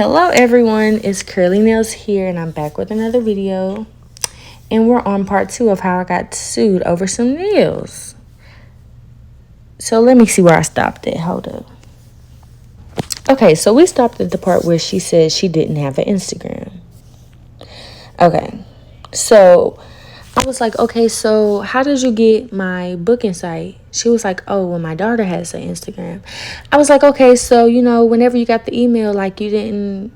Hello everyone, it's Curly Nails here and I'm back with another video. And we're on part 2 of how I got sued over some nails. So let me see where I stopped at. Hold up. Okay, so we stopped at the part where she said she didn't have an Instagram. Okay, so I was like, okay, so how did you get my booking site? She was like, oh, well, my daughter has an Instagram. I was like, okay, so, whenever you got the email, like, you didn't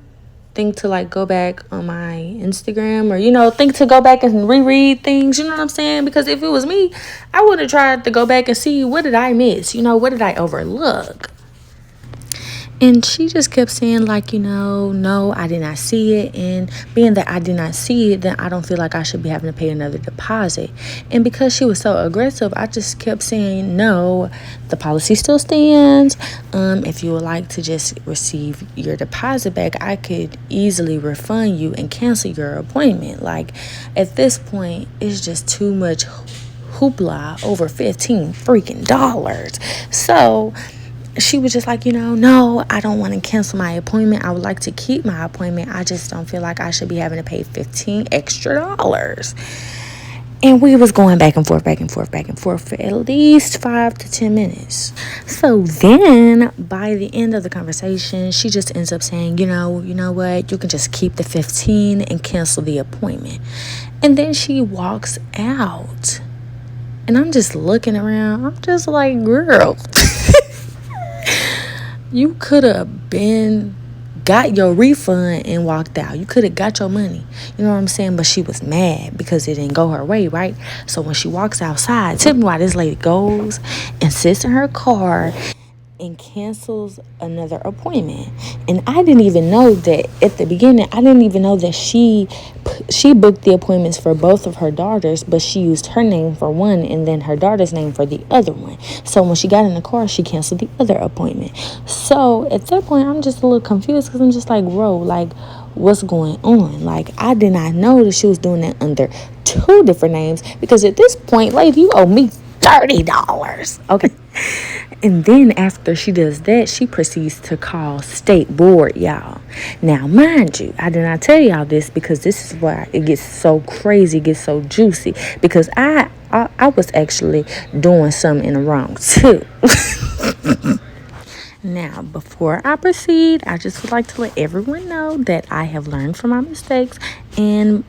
think to, like, go back on my Instagram or, think to go back and reread things, you know what I'm saying? Because if it was me, I would have tried to go back and see what did I miss, what did I overlook? And she just kept saying, like, no, I did not see it. And being that I did not see it, then I don't feel like I should be having to pay another deposit. And because she was so aggressive, I just kept saying, no, the policy still stands. If you would like to just receive your deposit back, I could easily refund you and cancel your appointment. Like, at this point, it's just too much hoopla over $15 freaking dollars. So she was just like, no, I don't want to cancel my appointment. I would like to keep my appointment. I just don't feel like I should be having to pay $15 extra. And we was going back and forth for at least 5 to 10 minutes. So then by the end of the conversation, she just ends up saying, you know what, you can just keep the 15 and cancel the appointment. And then she walks out. And I'm just looking around. I'm just like, girl. You could have got your refund and walked out. You could have got your money. You know what I'm saying? But she was mad because it didn't go her way, right? So when she walks outside, tell me why this lady goes and sits in her car and cancels another appointment. And I didn't even know that at the beginning. I didn't even know that she booked the appointments for both of her daughters, but she used her name for one and then her daughter's name for the other one. So when she got in the car, she canceled the other appointment. So at that point, I'm just a little confused because I'm just like, bro, like, what's going on? Like, I did not know that she was doing that under 2 different names, because at this point, lady, you owe me $30. Okay. And then after she does that, she proceeds to call state board, y'all. Now, mind you, I did not tell y'all this because this is why it gets so crazy, gets so juicy. Because I was actually doing something in the wrong too. Now, before I proceed, I just would like to let everyone know that I have learned from my mistakes, and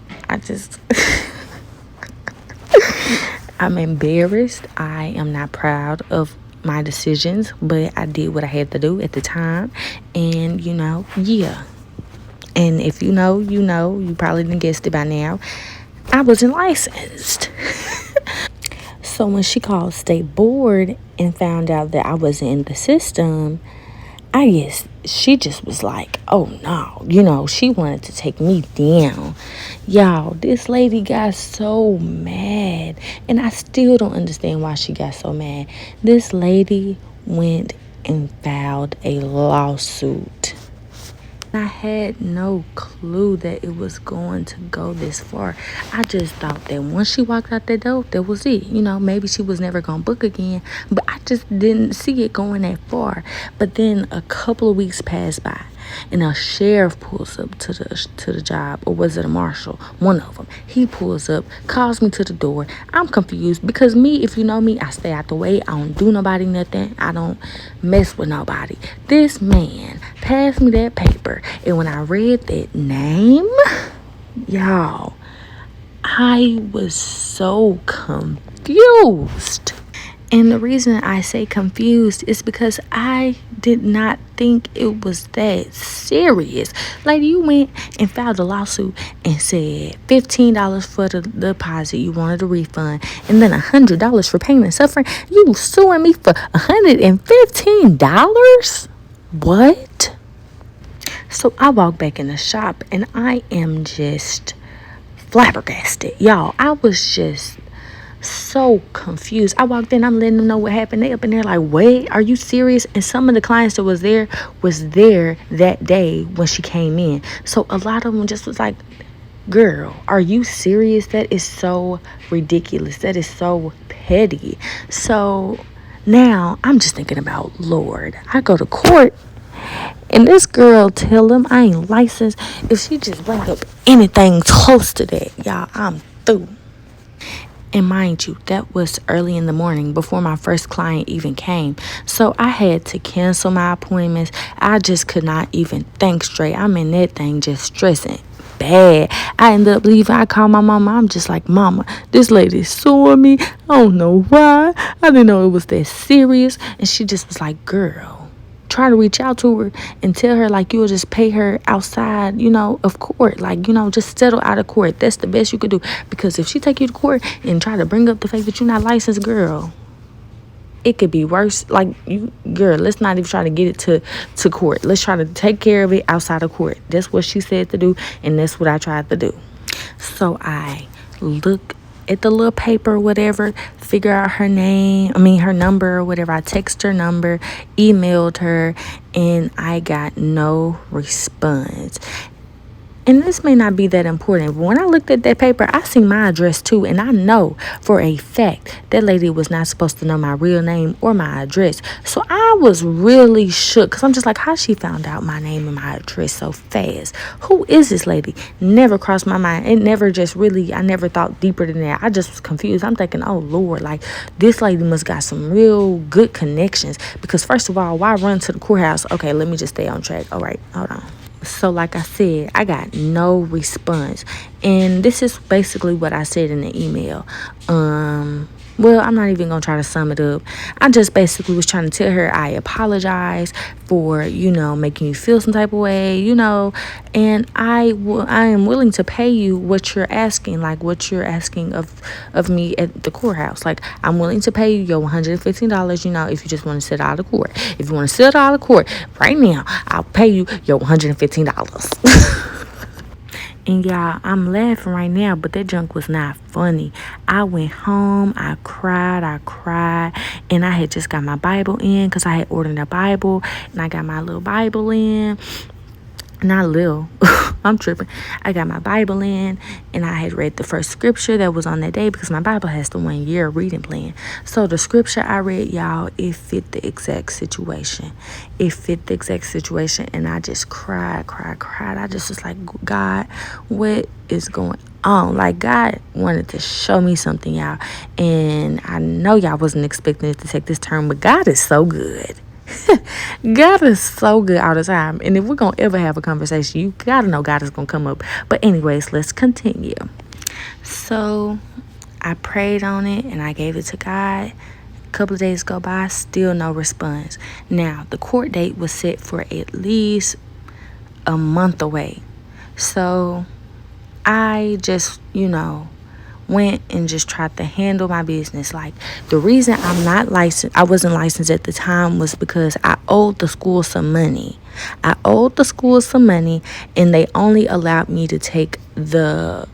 I'm embarrassed. I am not proud of my decisions, but I did what I had to do at the time. And, yeah. And if you know, you probably didn't guess it by now. I wasn't licensed. So when she called state board and found out that I wasn't in the system, I guess she just was like, oh no, she wanted to take me down. Y'all, this lady got so mad, and I still don't understand why she got so mad. This lady went and filed a lawsuit. I had no clue that it was going to go this far. I just thought that once she walked out that door, that was it. Maybe she was never going to book again. But I just didn't see it going that far. But then a couple of weeks passed by, and a sheriff pulls up to the job, or was it a marshal? One of them. He pulls up, calls me to the door. I'm confused because me, if you know me, I stay out the way. I don't do nobody nothing. I don't mess with nobody. This man passed me that paper, and when I read that name, y'all, I was so confused. And the reason I say confused is because I did not think it was that serious. Lady, you went and filed a lawsuit and said $15 for the deposit. You wanted a refund. And then $100 for pain and suffering. You suing me for $115? What? So I walk back in the shop and I am just flabbergasted. Y'all, I was just so confused. I walked in, I'm letting them know what happened. They up in there like, wait, are you serious? And some of the clients that was there that day when she came in. So a lot of them just was like, girl, are you serious? That is so ridiculous. That is so petty. So now I'm just thinking about, Lord, I go to court And this girl tell him I ain't licensed. If she just bring up anything close to that, y'all, I'm through. And mind you, that was early in the morning before my first client even came. So I had to cancel my appointments. I just could not even think straight. I'm in that thing just stressing bad. I ended up leaving. I called my mama. I'm just like, Mama, this lady's suing me. I don't know why. I didn't know it was that serious. And she just was like, girl, try to reach out to her and tell her like you'll just pay her outside, of court. Like, just settle out of court. That's the best you could do. Because if she take you to court and try to bring up the fact that you're not licensed, girl, it could be worse. Like, girl, let's not even try to get it to court. Let's try to take care of it outside of court. That's what she said to do, and that's what I tried to do. So I look at the little paper, whatever, figure out her number or whatever. I text her number, emailed her, and I got no response. And this may not be that important, but when I looked at that paper, I seen my address too, and I know for a fact that lady was not supposed to know my real name or my address. So I was really shook, because I'm just like, how she found out my name and my address so fast? Who is this lady? Never crossed my mind. It never just really, I never thought deeper than that. I just was confused. I'm thinking, oh Lord, like this lady must got some real good connections, because first of all, why run to the courthouse? Okay, let me just stay on track. All right, hold on. So like I said, I got no response. And this is basically what I said in the email. Well, I'm not even going to try to sum it up. I just basically was trying to tell her I apologize for, making you feel some type of way, and I am willing to pay you what you're asking, like what you're asking of me at the courthouse. Like, I'm willing to pay you your $115, if you just want to sit out of court. If you want to sit out of court right now, I'll pay you your $115. And y'all, I'm laughing right now, but that junk was not funny. I went home, I cried, and I had just got my Bible in, because I had ordered a Bible, and I got my little Bible in. Not little, I'm tripping. I got my Bible in, and I had read the first scripture that was on that day, because my Bible has the 1 year reading plan. So the scripture I read, y'all, it fit the exact situation. And I just cried. I just was like, God, what is going on? Like, God wanted to show me something, y'all. And I know y'all wasn't expecting it to take this turn, but God is so good. God is so good all the time. And if we're going to ever have a conversation, you got to know God is going to come up. But anyways, let's continue. So I prayed on it and I gave it to God. A couple of days go by, still no response. Now, the court date was set for at least a month away. So I just, went and just tried to handle my business. Like, the reason I wasn't licensed at the time was because I owed the school some money. And they only allowed me to take the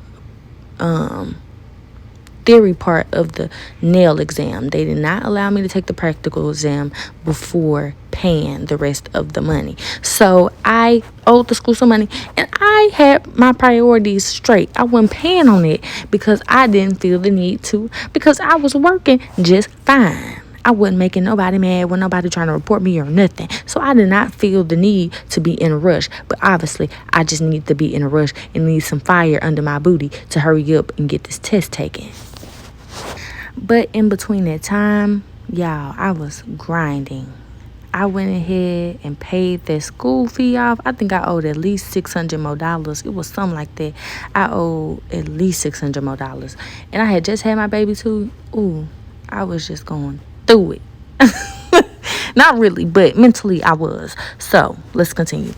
theory part of the nail exam. They did not allow me to take the practical exam before paying the rest of the money. So I owed the school some money, and I had my priorities straight. I wasn't paying on it because I didn't feel the need to, because I was working just fine. I wasn't making nobody mad, with nobody trying to report me or nothing. So I did not feel the need to be in a rush. But obviously, I just need to be in a rush and need some fire under my booty to hurry up and get this test taken. But in between that time, y'all, I was grinding. I went ahead and paid that school fee off. I think I owed at least $600 more. It was something like that. I owed at least $600 more. And I had just had my baby too. Ooh, I was just going through it. Not really, but mentally I was. So let's continue.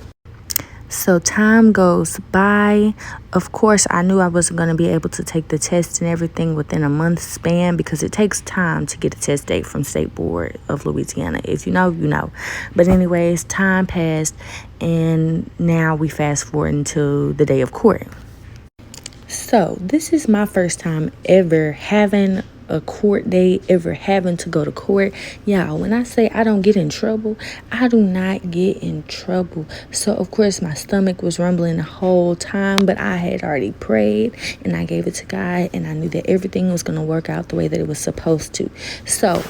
So time goes by. Of course, I knew I wasn't going to be able to take the test and everything within a month span, because it takes time to get a test date from State Board of Louisiana. If you know, you know. But anyways, time passed, and now we fast forward into the day of court. So this is my first time ever having a court date, ever having to go to court. Y'all, when I say I don't get in trouble, I do not get in trouble. So of course my stomach was rumbling the whole time, but I had already prayed and I gave it to God, and I knew that everything was going to work out the way that it was supposed to. So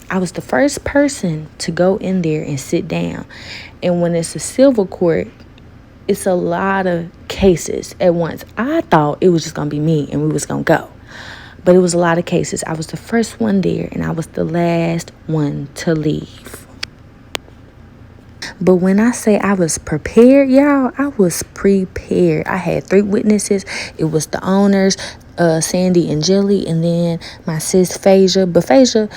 I was the first person to go in there and sit down. And when it's a civil court, it's a lot of cases at once. I thought it was just going to be me and we was going to go. But it was a lot of cases. I was the first one there and I was the last one to leave. But when I say I was prepared, y'all, I was prepared. I had 3 witnesses. It was the owners, Sandy and Jelly, and then my sis Phasia. But Phasia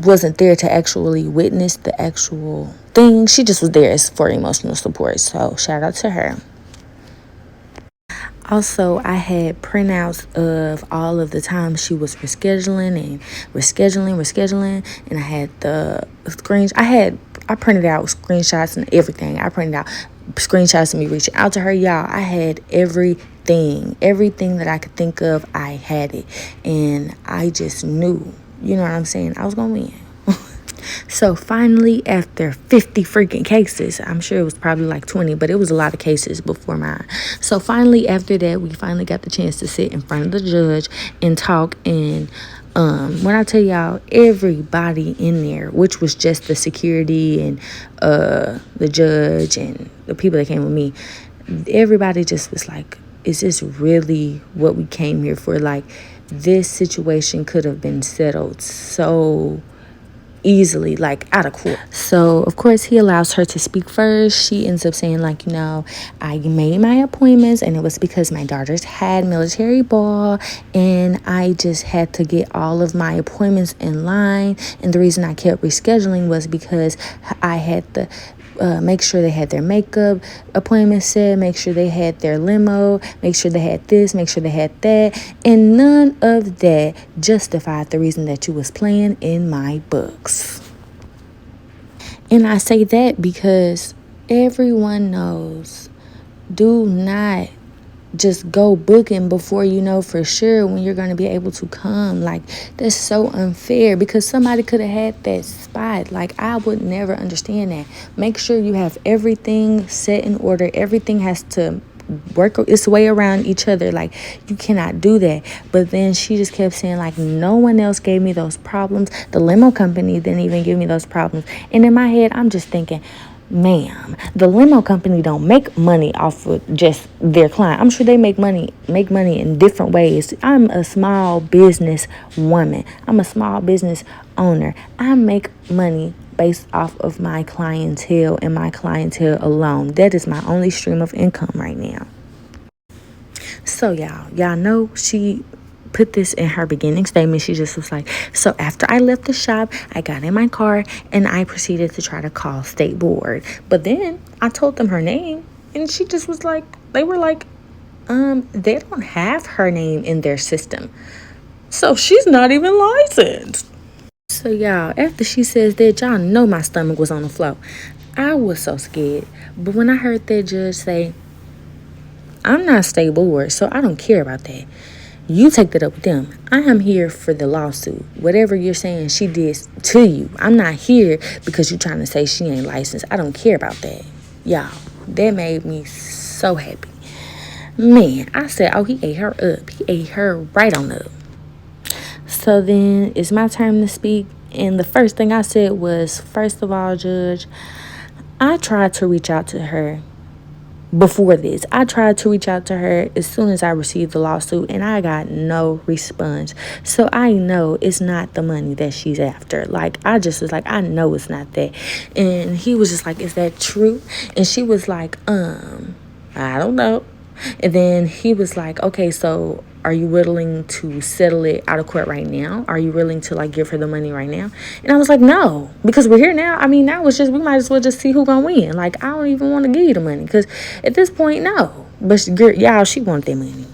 wasn't there to actually witness the actual thing. She just was there for emotional support. So shout out to her. Also, I had printouts of all of the times she was rescheduling, and I had the screens. I printed out screenshots and everything. I printed out screenshots of me reaching out to her, y'all. I had everything that I could think of. I had it, and I just knew, you know what I'm saying, I was gonna win. So finally, after 50 freaking cases, I'm sure it was probably like 20, but it was a lot of cases before mine. So finally, after that, we finally got the chance to sit in front of the judge and talk. And when I tell y'all, everybody in there, which was just the security and the judge and the people that came with me, everybody just was like, is this really what we came here for? Like, this situation could have been settled so easily, like out of court. So of course he allows her to speak first. She ends up saying, like, you know, I made my appointments and it was because my daughters had military ball and I just had to get all of my appointments in line, and the reason I kept rescheduling was because I had to make sure they had their makeup appointment set, make sure they had their limo, make sure they had this, make sure they had that, and none of that justified the reason that you was playing in my books. And I say that because everyone knows, do not just go booking before you know for sure when you're going to be able to come. Like, that's so unfair because somebody could have had that spot. Like, I would never understand that. Make sure you have everything set in order. Everything has to work its way around each other. Like, you cannot do that. But then she just kept saying, like, no one else gave me those problems. The limo company didn't even give me those problems. And in my head, I'm just thinking, ma'am, the limo company don't make money off of just their client. I'm sure they make money in different ways. I'm a small business woman. I'm a small business owner. I make money based off of my clientele and my clientele alone. That is my only stream of income right now. So y'all know she put this in her beginning statement. She just was like, so after I left the shop, I got in my car and I proceeded to try to call state board. But then I told them her name and she just was like, they were like, they don't have her name in their system. So she's not even licensed. So y'all, after she says that, y'all know my stomach was on the floor. I was so scared. But when I heard that judge say, I'm not state board, so I don't care about that. You take that up with them. I am here for the lawsuit. Whatever you're saying she did to you, I'm not here because you're trying to say she ain't licensed. I don't care about that. Y'all, that made me so happy. Man, I said, oh, he ate her up. He ate her right on up. So then it's my turn to speak. And the first thing I said was, first of all, Judge, I tried to reach out to her. Before this, I tried to reach out to her as soon as I received the lawsuit and I got no response. So I know it's not the money that she's after. Like, I just was like, I know it's not that. And he was just like, is that true? And she was like, I don't know. And then he was like, okay, so are you willing to settle it out of court right now? Are you willing to, like, give her the money right now? And I was like, no, because we're here now. I mean, now it's just, we might as well just see who's gonna win. Like, I don't even want to give you the money because at this point, no. But y'all, she want that money.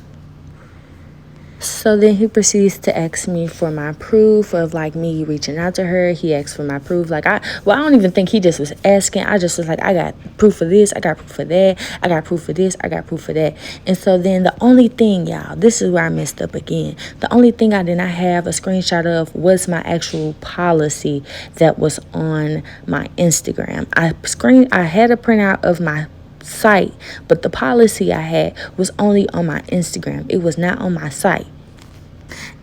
So then he proceeds to ask me for my proof of, like, me reaching out to her. He asked for my proof. Like, I don't even think he just was asking. I just was like, I got proof of this. I got proof of that. I got proof of this. I got proof of that. And so then the only thing, y'all, this is where I messed up again. The only thing I did not have a screenshot of was my actual policy that was on my Instagram. I had a printout of my site, but the policy I had was only on my Instagram. It was not on my site.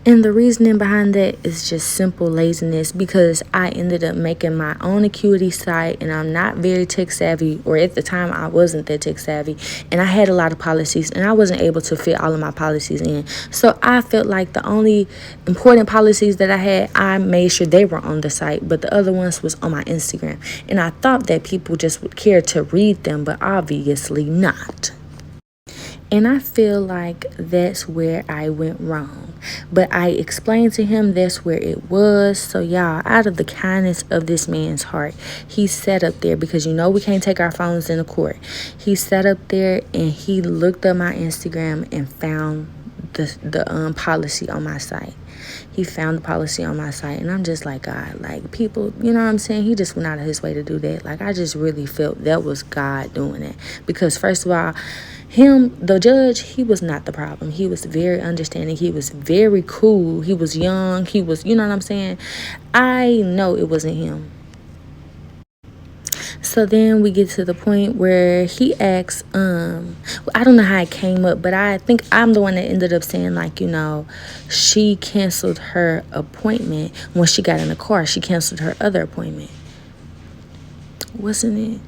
And the reasoning behind that is just simple laziness, because I ended up making my own Acuity site, and I'm not very tech savvy, or at the time I wasn't that tech savvy, and I had a lot of policies and I wasn't able to fit all of my policies in. So I felt like the only important policies that I had, I made sure they were on the site, but the other ones was on my Instagram. And I thought that people just would care to read them, but obviously not. And I feel like that's where I went wrong. But I explained to him that's where it was. So y'all, out of the kindness of this man's heart, he sat up there, because you know we can't take our phones into court. He sat up there and he looked up my Instagram and found the policy on my site. He found the policy on my site, and I'm just like, God, like, people, you know what I'm saying? He just went out of his way to do that. Like, I just really felt that was God doing it. Because first of all, the judge, he was not the problem. He was very understanding. He was very cool. He was young. He was, you know what I'm saying? I know it wasn't him. So then we get to the point where he asks, I don't know how it came up, but I think I'm the one that ended up saying, like, you know, she canceled her appointment when she got in the car. She canceled her other appointment. Wasn't it?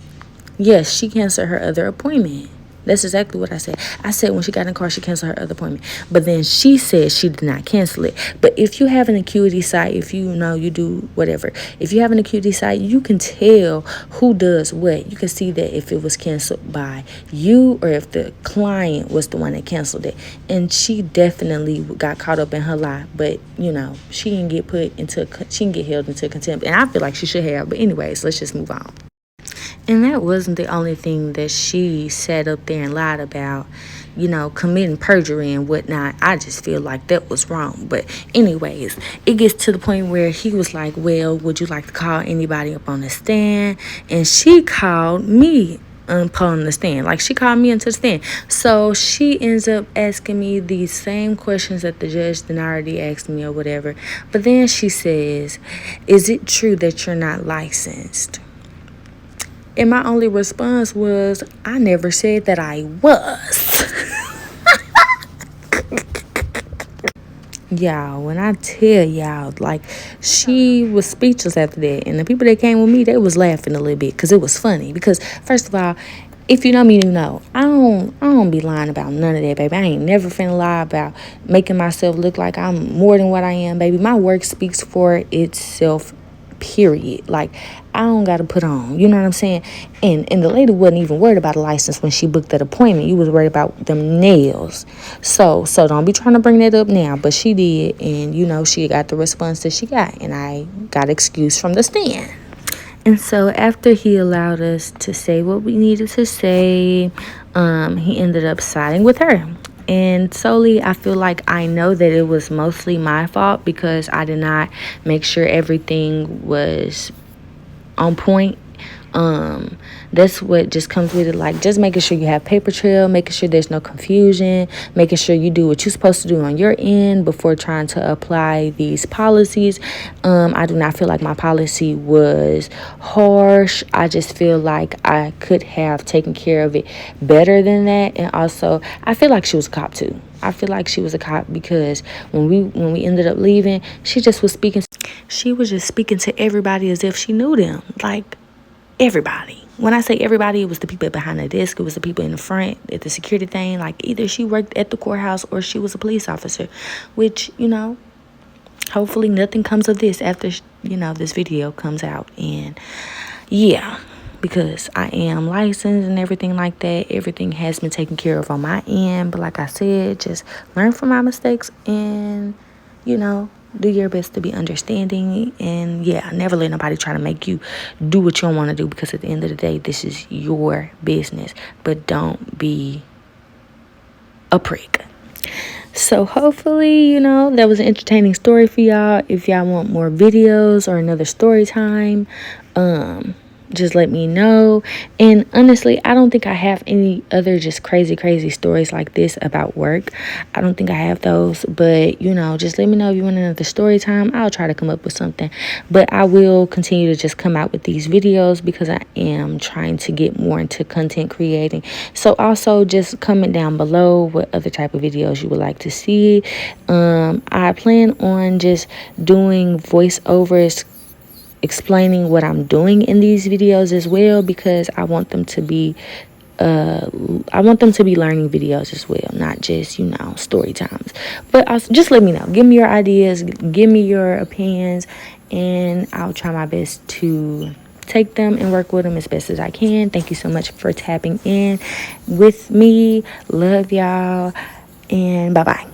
Yes, she canceled her other appointment. That's exactly what I said. I said when she got in the car, she canceled her other appointment. But then she said she did not cancel it. But if you have an Acuity site, if you know you do whatever, if you have an Acuity site, you can tell who does what. You can see that if it was canceled by you or if the client was the one that canceled it. And she definitely got caught up in her lie. But, you know, she didn't get she didn't get held into contempt. And I feel like she should have. But anyways, let's just move on. And that wasn't the only thing that she sat up there and lied about, you know, committing perjury and whatnot. I just feel like that was wrong. But anyways, it gets to the point where he was like, well, would you like to call anybody up on the stand? And she called me up on the stand. Like, she called me into the stand. So she ends up asking me these same questions that the judge did already asked me or whatever. But then she says, is it true that you're not licensed? And my only response was, I never said that I was. Y'all, when I tell y'all, like, she was speechless after that. And the people that came with me, they was laughing a little bit because it was funny. Because, first of all, if you know me, you know, I don't be lying about none of that, baby. I ain't never finna lie about making myself look like I'm more than what I am, baby. My work speaks for itself, period. Like, I don't gotta put on, you know what I'm saying? And the lady wasn't even worried about a license when she booked that appointment. You was worried about them nails. So don't be trying to bring that up now. But she did, and you know, she got the response that she got, and I got excused from the stand. And so after he allowed us to say what we needed to say, he ended up siding with her. And solely, I feel like I know that it was mostly my fault because I did not make sure everything was on point. That's what just comes with it, like just making sure you have paper trail, making sure there's no confusion, making sure you do what you're supposed to do on your end before trying to apply these policies. I do not feel like my policy was harsh. I just feel like I could have taken care of it better than that. And also, I feel like she was a cop too. I feel like she was a cop because when we ended up leaving, she was just speaking to everybody as if she knew them. Like, everybody. When I say everybody, it was the people behind the desk. It was the people in the front at the security thing. Like, either she worked at the courthouse or she was a police officer, which, you know, hopefully nothing comes of this after, you know, this video comes out. And yeah, because I am licensed and everything like that. Everything has been taken care of on my end. But like I said, just learn from my mistakes and, you know, do your best to be understanding. And yeah, never let nobody try to make you do what you don't want to do, because at the end of the day, this is your business. But don't be a prick. So hopefully, you know, that was an entertaining story for y'all. If y'all want more videos or another story time, just let me know. And honestly, I don't think I have any other just crazy stories like this about work. I don't think I have those, but just let me know if you want another story time. I'll try to come up with something, but I will continue to just come out with these videos because I am trying to get more into content creating. So also just comment down below what other type of videos you would like to see. I plan on just doing voiceovers explaining what I'm doing in these videos as well, because I want them to be learning videos as well, not just story times. But also, just let me know, give me your ideas, give me your opinions, and I'll try my best to take them and work with them as best as I can. Thank you so much for tapping in with me. Love y'all, and bye bye.